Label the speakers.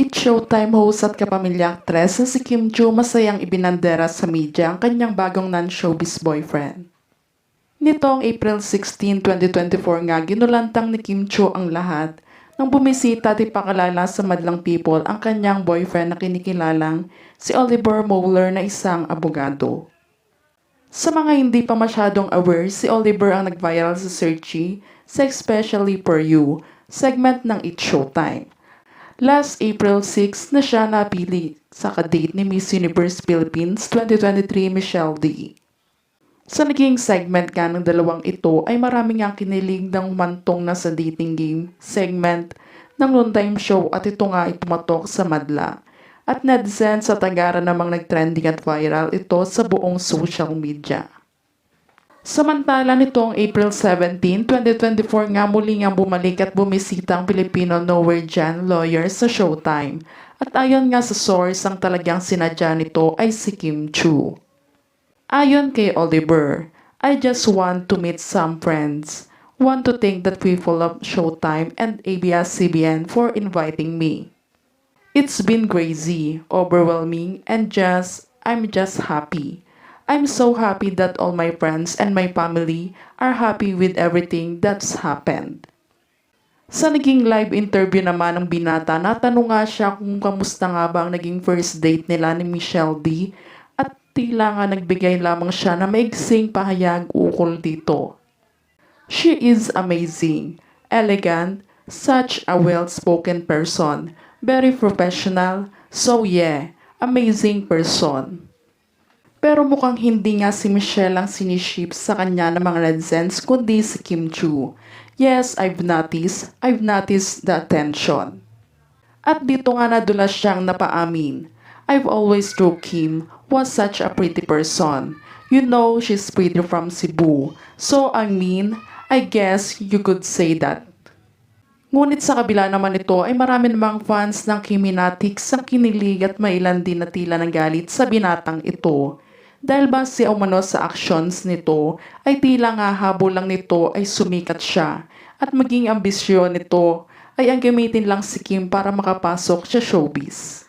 Speaker 1: It's Showtime host at kapamilya aktres na si Kim Joo masayang ibinandera sa media ang kanyang bagong non-showbiz boyfriend. Nitong April 16, 2024 nga ginulantang ni Kim Joo ang lahat nang bumisita at ipakalala sa madlang people ang kanyang boyfriend na kinikilalang si Oliver Mowler na isang abogado. Sa mga hindi pa masyadong aware, si Oliver ang nag-viral sa Searchy sa Especially For You segment ng It's Showtime. Last April 6 na siya napili sa kadate ni Miss Universe Philippines 2023 Michelle D. Sa naging segment ka ng dalawang ito ay maraming ang kinilig ng mantong na sa dating game segment ng noontime show at ito nga ay pumatok sa madla. At netizens sa Tagara namang nagtrending at viral ito sa buong social media. Samantala nitong April 17, 2024 nga muli nga bumalik at bumisita ang Filipino Norwegian lawyer sa Showtime. At ayon nga sa source, ang talagang sinadya nito ay si Kim Joo. Ayon kay Oliver, I just want to meet some friends. Want to thank the people of Showtime and ABS-CBN for inviting me. It's been crazy, overwhelming, and I'm just happy. I'm so happy that all my friends and my family are happy with everything that's happened. Sa naging live interview naman ng binata, natanong nga siya kung kamusta nga ba ang naging first date nila ni Michelle D. At tila nga nagbigay lamang siya na maigsing pahayag ukol dito. She is amazing, elegant, such a well-spoken person, very professional, so yeah, amazing person. Pero mukhang hindi nga si Michelle ang siniship sa kanya ng mga netizens kundi si Kim Joo. Yes, I've noticed the attention. At dito nga nadulas siyang napaamin. I've always thought Kim was such a pretty person. You know, she's pretty from Cebu. So I guess you could say that. Ngunit sa kabila naman ito ay marami namang fans ng Kiminatics ang kinilig at mailan din na tila ng galit sa binatang ito. Dahil base umano sa actions nito ay tila nga habol lang nito ay sumikat siya at maging ambisyon nito ay ang gamitin lang si Kim para makapasok sa showbiz.